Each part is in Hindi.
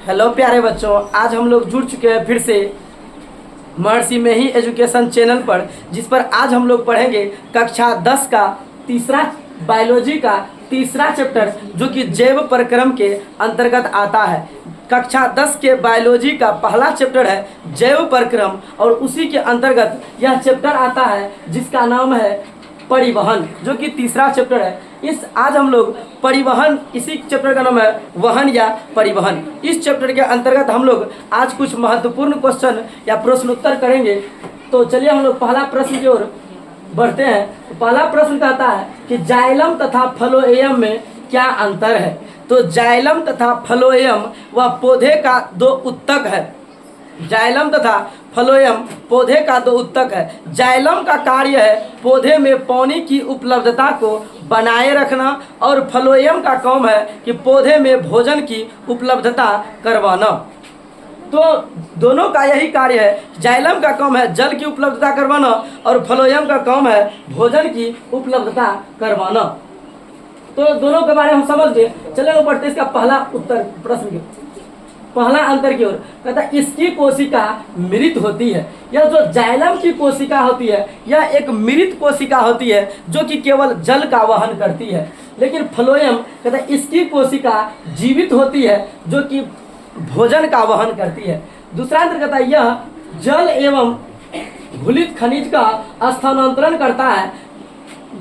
हेलो प्यारे बच्चों, आज हम लोग जुड़ चुके हैं फिर से महर्षि में ही एजुकेशन चैनल पर, जिस पर आज हम लोग पढ़ेंगे कक्षा 10 का तीसरा बायोलॉजी का तीसरा चैप्टर, जो कि जैव प्रक्रम के अंतर्गत आता है। कक्षा 10 के बायोलॉजी का पहला चैप्टर है जैव प्रक्रम, और उसी के अंतर्गत यह चैप्टर आता है जिसका नाम है परिवहन, जो कि तीसरा चैप्टर है। आज हम लोग परिवहन, इसी चैप्टर का नाम है वहन या परिवहन। इस चैप्टर के अंतर्गत हम लोग आज कुछ महत्वपूर्ण क्वेश्चन या प्रश्न उत्तर करेंगे। तो चलिए हम लोग पहला प्रश्न की ओर बढ़ते हैं। तो पहला प्रश्न कहता है कि जाइलम तथा फ्लोएम में क्या अंतर है। तो जाइलम तथा फ्लोएम वह पौधे का दो उत्तक है। जाइलम तथा फ्लोएम पौधे का दो उत्तक है। जाइलम का कार्य है पौधे में पानी की उपलब्धता को बनाए रखना, और फ्लोएम का काम है कि पौधे में भोजन की उपलब्धता करवाना। तो दोनों का यही कार्य है। जाइलम का काम है जल की उपलब्धता करवाना, और फ्लोएम का काम है भोजन की उपलब्धता करवाना। तो दोनों के बारे में हम समझ गए। चलिए बढ़ते इसका पहला उत्तर प्रश्न की पहला अंतर की ओर। कहता है इसकी कोशिका मृत होती है। यह जो जाइलम की कोशिका होती है यह एक मृत कोशिका होती है जो कि केवल जल का वहन करती है। लेकिन फ्लोएम कहता है इसकी कोशिका जीवित होती है जो कि भोजन का वहन करती है। दूसरा अंतर कहता है यह जल एवं घुलित खनिज का स्थानांतरण करता है।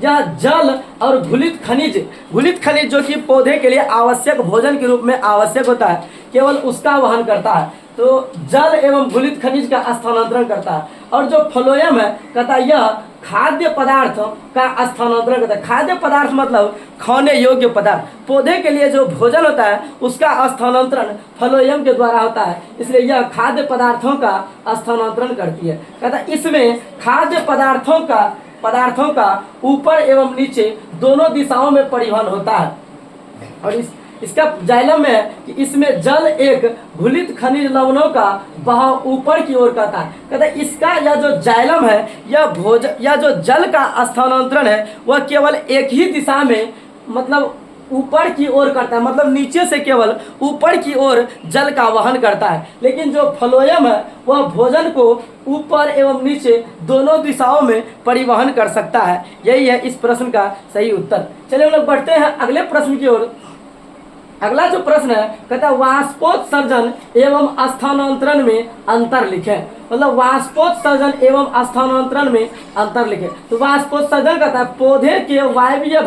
यह जल और घुलित खनिज जो कि पौधे के लिए आवश्यक भोजन के रूप में आवश्यक होता है, केवल उसका वहन करता है। तो जल एवं घुलित खनिज का स्थानांतरण करता है। और जो फ्लोएम है कहता है यह खाद्य पदार्थ का स्थानांतरण करता है। खाद्य पदार्थ मतलब खाने योग्य पदार्थ, पौधे के लिए जो भोजन होता है उसका स्थानांतरण फ्लोएम के द्वारा होता है, इसलिए यह खाद्य पदार्थों का स्थानांतरण करती है। कहता है इसमें खाद्य पदार्थों का ऊपर एवं नीचे दोनों दिशाओं में परिवहन होता है। और इसका जाइलम में है कि इसमें जल एक घुलित खनिज लवणों का बहाव ऊपर की ओर करता है। कहता है इसका यह जो जाइलम है यह जो जल का स्थानांतरण है वह केवल एक ही दिशा में, मतलब ऊपर की ओर करता है, मतलब नीचे से केवल ऊपर की ओर जल का वहन करता है। लेकिन जो फ्लोएम है वह भोजन को ऊपर एवं नीचे दोनों दिशाओं में परिवहन कर सकता है। यही है इस प्रश्न का सही उत्तर। चलिए हम लोग बढ़ते हैं अगले प्रश्न की ओर। अगला जो प्रश्न है कहता है वाष्पोत्सर्जन एवं स्थानांतरण में अंतर लिखें। मतलब वाष्पोत्सर्जन एवं स्थानांतरण में अंतर लिखें। तो वाष्पोत्सर्जन कहता है पौधे के वायवीय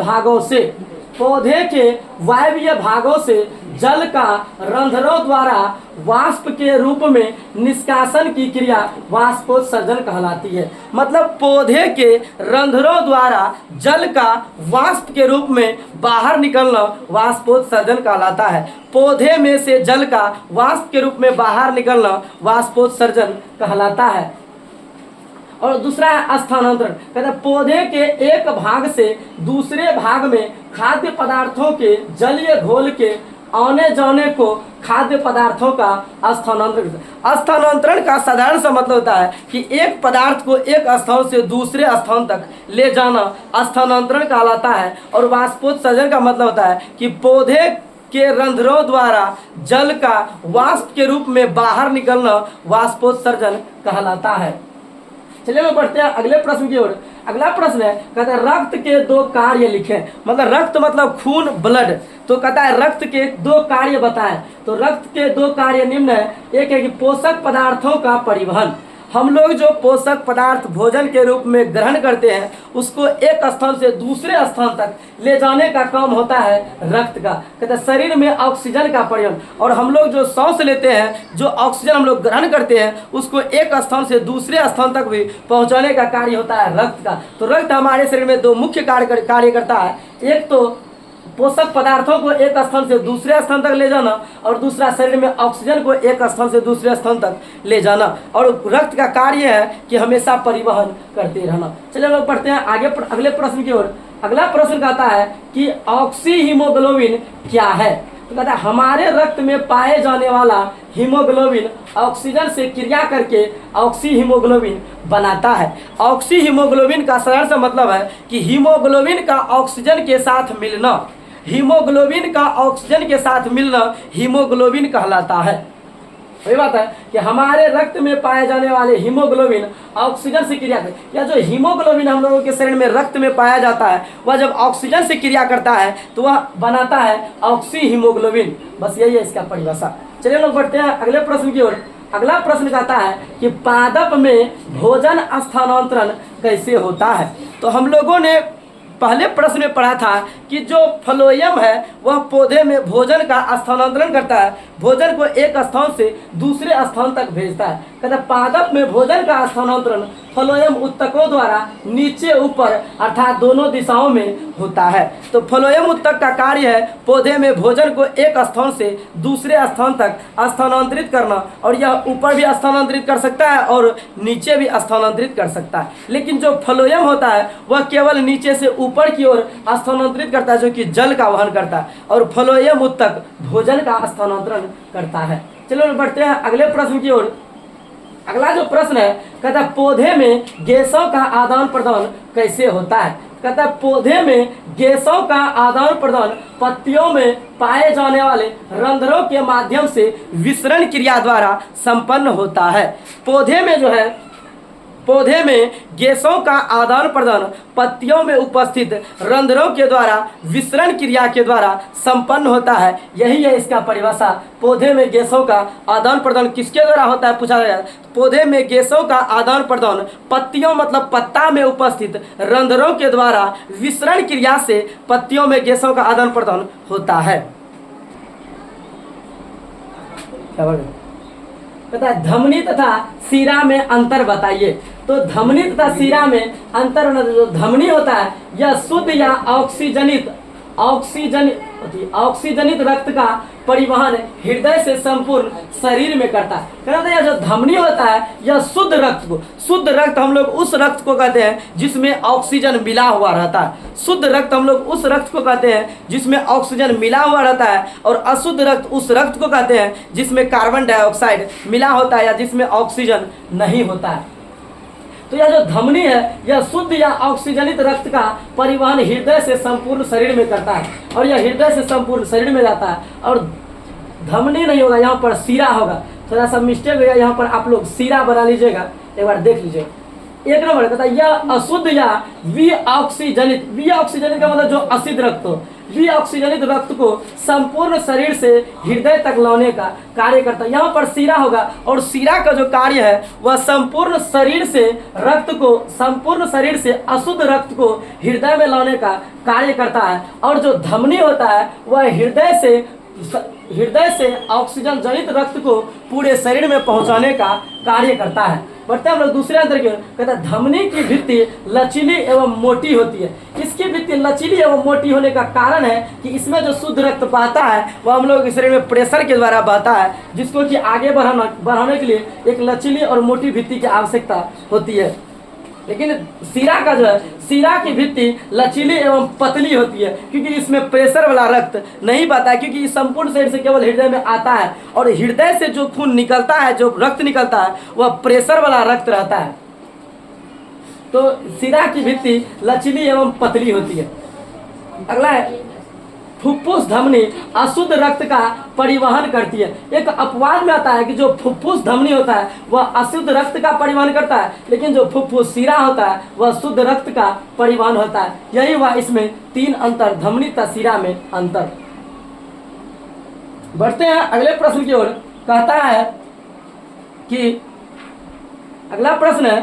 भागों से जल का रंध्रों द्वारा वाष्प के रूप में निष्कासन की क्रिया वाष्पोत्सर्जन कहलाती है। मतलब पौधे के रंध्रों द्वारा जल का वाष्प के रूप में बाहर निकलना वाष्पोत्सर्जन कहलाता है। पौधे में से जल का वाष्प के रूप में बाहर निकलना वाष्पोत्सर्जन कहलाता है। और दूसरा है स्थानांतरण। कहते हैं पौधे के एक भाग से दूसरे भाग में खाद्य पदार्थों के जलीय घोल के आने जाने को खाद्य पदार्थों का स्थानांतरण का साधारण सा मतलब होता है कि एक पदार्थ को एक स्थान से दूसरे स्थान तक ले जाना स्थानांतरण कहलाता है। और वाष्पोत्सर्जन का मतलब होता है कि पौधे के रंध्रों द्वारा जल का वाष्प के रूप में बाहर निकलना वाष्पोत्सर्जन कहलाता है। चलिए हम बढ़ते हैं अगले प्रश्न की ओर। अगला प्रश्न है कहता है रक्त के दो कार्य लिखें। मतलब रक्त मतलब खून, ब्लड। तो कहता है रक्त के दो कार्य बताएं। तो रक्त के दो कार्य निम्न है। एक है कि पोषक पदार्थों का परिवहन। हम लोग जो पोषक पदार्थ भोजन के रूप में ग्रहण करते हैं उसको एक स्थान से दूसरे स्थान तक ले जाने का काम होता है रक्त का। कहते हैं शरीर में ऑक्सीजन का परिवहन, और हम लोग जो सांस लेते हैं, जो ऑक्सीजन हम लोग ग्रहण करते हैं उसको एक स्थान से दूसरे स्थान तक भी पहुंचाने का कार्य होता है रक्त का। तो रक्त हमारे शरीर में दो मुख्य कार्य करता है। एक तो पोषक पदार्थों को एक स्थान से दूसरे स्थान तक ले जाना, और दूसरा शरीर में ऑक्सीजन को एक स्थान से दूसरे स्थान तक ले जाना। और रक्त का कार्य है कि हमेशा परिवहन करते रहना। चलिए हम लोग पढ़ते हैं आगे अगले प्रश्न की ओर। अगला प्रश्न कहता है कि ऑक्सी हीमोग्लोबिन क्या है। तो कहता है हमारे रक्त में पाए जाने वाला हीमोग्लोबिन ऑक्सीजन से क्रिया करके ऑक्सी हीमोग्लोबिन बनाता है। ऑक्सी हीमोग्लोबिन का साधारण सा मतलब है कि हीमोग्लोबिन का ऑक्सीजन के साथ मिलना, हीमोग्लोबिन का ऑक्सीजन के साथ मिलना हीमोग्लोबिन कहलाता है। वही बात है कि हमारे रक्त में पाए जाने वाले हीमोग्लोबिन ऑक्सीजन से क्रिया कर, या जो हीमोग्लोबिन हम लोगों के शरीर में रक्त में पाया जाता है वह जब ऑक्सीजन से क्रिया करता है तो वह बनाता है ऑक्सी हीमोग्लोबिन। बस यही है इसका परिभाषा। चलिए लोग बढ़ते हैं अगले प्रश्न की ओर। अगला प्रश्न कहता है कि पादप में भोजन स्थानांतरण कैसे होता है। तो हम लोगों ने पहले प्रश्न में पढ़ा था कि जो फ्लोएम है वह पौधे में भोजन का स्थानांतरण करता है, भोजन को एक स्थान से दूसरे स्थान तक भेजता है। कहता है पादप में भोजन का स्थानांतरण फ्लोएम उत्तकों द्वारा नीचे ऊपर अर्थात दोनों दिशाओं में होता है। तो फ्लोएम उत्तक का कार्य है पौधे में भोजन को एक स्थान से दूसरे स्थान तक स्थानांतरित करना, और यह ऊपर भी स्थानांतरित कर सकता है और नीचे भी स्थानांतरित कर सकता है। लेकिन जो फ्लोएम होता है वह केवल नीचे से ऊपर की ओर स्थानांतरित करता है, जो कि जल का वहन करता है, और फ्लोएम उत्तक भोजन का स्थानांतरण करता है। चलो बढ़ते हैं अगले प्रश्न की ओर। अगला जो प्रश्न है कहता है पौधे में गैसों का आदान प्रदान कैसे होता है। कहता है पौधे में गैसों का आदान प्रदान पत्तियों में पाए जाने वाले रंध्रों के माध्यम से विसरण क्रिया द्वारा संपन्न होता है। पौधे में गैसों का आदान प्रदान पत्तियों में उपस्थित रंध्रों के द्वारा विसरण क्रिया के द्वारा संपन्न होता है। यही है इसका परिभाषा। पौधे में गैसों का आदान प्रदान किसके द्वारा होता है पूछा गया। पौधे में गैसों का आदान प्रदान पत्तियों मतलब पत्ता में उपस्थित रंध्रों के द्वारा विसरण क्रिया से पत्तियों में गैसों का आदान प्रदान होता है। कहता है धमनी तथा सीरा में अंतर बताइए। तो धमनी तथा सीरा में अंतर, जो धमनी होता है यह शुद्ध या ऑक्सीजनित रक्त का परिवहन हृदय से संपूर्ण शरीर में करता है। कहते हैं जो धमनी होता है यह शुद्ध रक्त हम लोग उस रक्त को कहते हैं जिसमें ऑक्सीजन मिला हुआ रहता है। शुद्ध रक्त हम लोग उस रक्त को कहते हैं जिसमें ऑक्सीजन मिला हुआ रहता है, और अशुद्ध रक्त उस रक्त को कहते हैं जिसमें कार्बन डाइऑक्साइड मिला होता है या जिसमें ऑक्सीजन नहीं होता है। तो यह जो धमनी है यह शुद्ध या ऑक्सीजनित रक्त का परिवहन हृदय से संपूर्ण शरीर में करता है, और यह हृदय से संपूर्ण शरीर में जाता है। और धमनी नहीं होगा, यहाँ पर सीरा होगा। थोड़ा सा मिस्टेक हो गया, यहाँ पर आप लोग सीरा बना लीजिएगा, एक बार देख लीजिएगा। एक नंबर कहता है यह अशुद्ध या विऑक्सीजनित का मतलब जो अशुद्ध रक्त हो, विऑक्सीजनित रक्त को संपूर्ण शरीर से हृदय तक लाने का कार्य करता है। यहाँ पर सीरा होगा, और सीरा का जो कार्य है वह संपूर्ण शरीर से अशुद्ध रक्त को हृदय में लाने का कार्य करता है। और जो धमनी होता है वह हृदय से ऑक्सीजन जनित रक्त को पूरे शरीर में पहुंचाने का कार्य करता है। बढ़ते हैं हम लोग दूसरे अंतर की ओर। कहते हैं धमनी की भित्ति लचीली एवं मोटी होती है। इसकी भित्ति लचीली एवं मोटी होने का कारण है कि इसमें जो शुद्ध रक्त बहता है वह हम लोग के शरीर में प्रेशर के द्वारा बहता है, जिसको कि आगे बढ़ाने के लिए एक लचीली और मोटी भित्ति की आवश्यकता होती है। लेकिन सीरा का जो है, सीरा की भित्ति लचीली एवं पतली होती है, क्योंकि इसमें प्रेशर वाला रक्त नहीं बहता है, क्योंकि संपूर्ण शरीर से केवल हृदय में आता है, और हृदय से जो खून निकलता है, जो रक्त निकलता है वह प्रेशर वाला रक्त रहता है। तो सीरा की भित्ति लचीली एवं पतली होती है। अगला है फुफ्फुस धमनी अशुद्ध रक्त का परिवहन करती है। एक अपवाद में आता है कि जो फुफ्फुस धमनी होता है वह अशुद्ध रक्त का परिवहन करता है, लेकिन जो फुफ्फुस सीरा होता है वह शुद्ध रक्त का परिवहन होता है। यही हुआ इसमें तीन अंतर, धमनी तथा सीरा में अंतर। बढ़ते हैं अगले प्रश्न की ओर। कहता है कि अगला प्रश्न है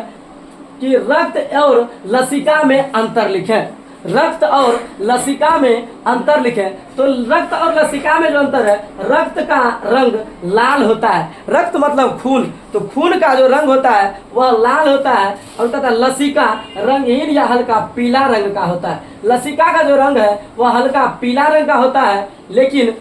कि रक्त और लसिका में अंतर लिखें। रक्त और लसिका में अंतर लिखें। तो रक्त और लसिका में जो अंतर है, रक्त का रंग लाल होता है। रक्त मतलब खून, तो खून का जो रंग होता है वह लाल होता है, और तथा लसिका रंगहीन या हल्का पीला रंग का होता है। लसिका का जो रंग है वह हल्का पीला रंग का होता है, लेकिन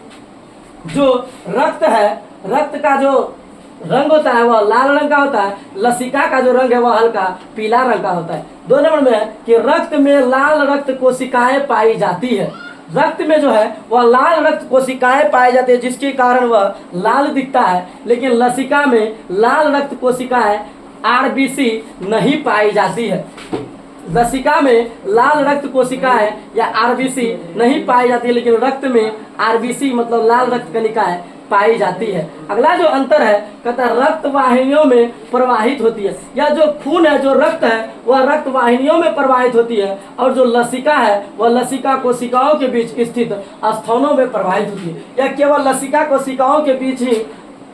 जो रक्त है, रक्त का जो रंग होता है वह लाल रंग का होता है। लसिका का जो रंग है वह हल्का पीला रंग का होता है। दो नंबर में है कि रक्त में लाल रक्त कोशिकाएं पाई जाती है। रक्त में जो है वह लाल रक्त कोशिकाएं पाई जाती है, जिसके कारण वह लाल दिखता है, लेकिन लसिका में लाल रक्त कोशिकाएं आरबीसी नहीं पाई जाती है। लसिका में लाल रक्त कोशिकाएं या आरबीसी नहीं पाई जाती है, लेकिन रक्त में आरबीसी मतलब लाल रक्त कणिकाएं पाई जाती है। अगला जो अंतर है कहता है रक्त वाहिनियों में प्रवाहित होती है, या जो खून है जो रक्त है वह रक्त वाहिनियों में प्रवाहित होती है, और जो लसिका है वह लसिका कोशिकाओं के बीच स्थित स्थानों में प्रवाहित होती है। यह केवल लसिका कोशिकाओं के बीच ही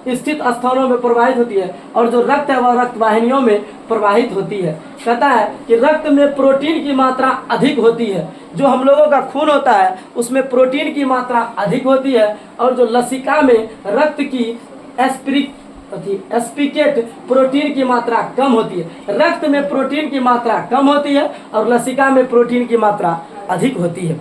स्थित स्थानों में प्रवाहित होती है, और जो रक्त है वह रक्त वाहिनियों में प्रवाहित होती है। कहता है कि रक्त में प्रोटीन की मात्रा अधिक होती है, जो हम लोगों का खून होता है उसमें प्रोटीन की मात्रा अधिक होती है, और जो लसिका में रक्त की एस्पिकेट प्रोटीन की मात्रा कम होती है। रक्त में प्रोटीन की मात्रा कम होती है और लसिका में प्रोटीन की मात्रा अधिक होती है।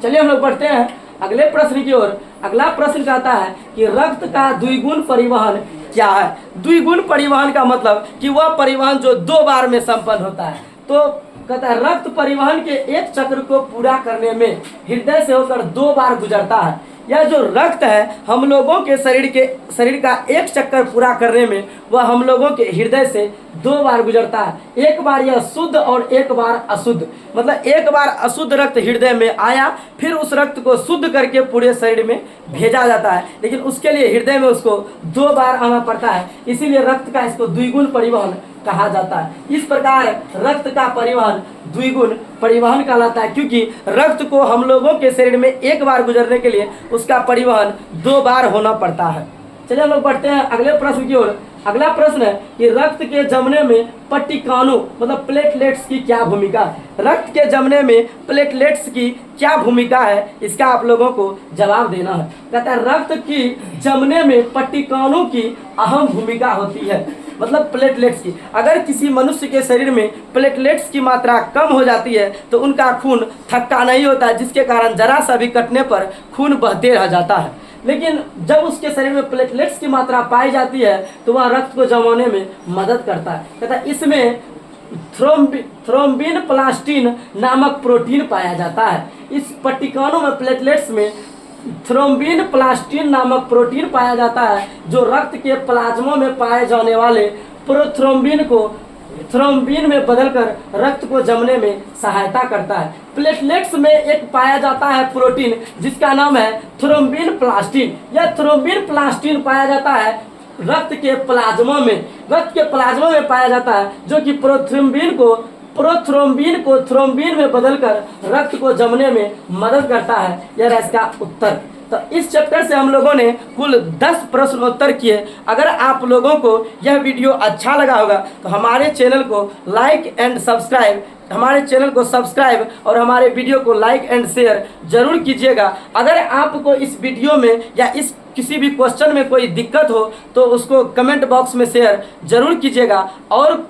चलिए हम लोग बढ़ते हैं अगले प्रश्न की ओर। अगला प्रश्न कहता है कि रक्त का द्विगुण परिवहन क्या है। द्विगुण परिवहन का मतलब कि वह परिवहन जो 2 बार में संपन्न होता है। तो कहता है रक्त परिवहन के एक चक्र को पूरा करने में हृदय से होकर 2 बार गुजरता है। यह जो रक्त है हम लोगों के शरीर का एक चक्कर पूरा करने में वह हम लोगों के हृदय से 2 बार गुजरता है। एक बार यह शुद्ध और एक बार अशुद्ध, मतलब एक बार अशुद्ध रक्त हृदय में आया, फिर उस रक्त को शुद्ध करके पूरे शरीर में भेजा जाता है, लेकिन उसके लिए हृदय में उसको 2 बार आना पड़ता है। इसीलिए रक्त का इसको द्विगुण परिवहन कहा जाता है। इस प्रकार रक्त का परिवहन द्विगुण परिवहन कहलाता है, क्योंकि रक्त को हम लोगों के शरीर में एक बार गुजरने के लिए उसका परिवहन 2 बार होना पड़ता है। चलिए हम लोग बढ़ते हैं अगले प्रश्न की ओर। अगला प्रश्न है कि रक्त के जमने में पट्टिकाणु मतलब प्लेटलेट्स की क्या भूमिका है। रक्त के जमने में प्लेटलेट्स की क्या भूमिका है, इसका आप लोगों को जवाब देना है। कहता है रक्त की जमने में पट्टिकाणु की अहम भूमिका होती है, मतलब प्लेटलेट्स की। अगर किसी मनुष्य के शरीर में प्लेटलेट्स की मात्रा कम हो जाती है तो उनका खून थक्का नहीं होता है, जिसके कारण जरा सा भी कटने पर खून बहते रह जाता है। लेकिन जब उसके शरीर में प्लेटलेट्स की मात्रा पाई जाती है तो वह रक्त को जमाने में मदद करता है। कहता है इसमें थ्रोम्बिन प्लास्टिन नामक प्रोटीन पाया जाता है। इस पट्टिकाणु में प्लेटलेट्स में थ्रोम्बिन प्लास्टिन नामक प्रोटीन पाया जाता है, जो रक्त के प्लाज्मा में पाए जाने वाले प्रोथ्रोम्बिन को थ्रोम्बिन में बदलकर रक्त को जमने में सहायता करता है। प्लेटलेट्स में एक पाया जाता है प्रोटीन जिसका नाम है थ्रोम्बिन प्लास्टिन। यह थ्रोम्बिन प्लास्टिन पाया जाता है रक्त के प्लाज्मा में पाया जाता है, जो कि प्रोथ्रोम्बिन को थ्रोम्बिन में बदलकर रक्त को जमने में मदद करता है। यह है इसका उत्तर। तो इस चैप्टर से हम लोगों ने कुल 10 प्रश्न उत्तर किए। अगर आप लोगों को यह वीडियो अच्छा लगा होगा तो हमारे चैनल को लाइक एंड सब्सक्राइब और हमारे वीडियो को लाइक एंड शेयर जरूर कीजिएगा। अगर आपको इस वीडियो में या इस किसी भी क्वेश्चन में कोई दिक्कत हो तो उसको कमेंट बॉक्स में शेयर जरूर कीजिएगा। और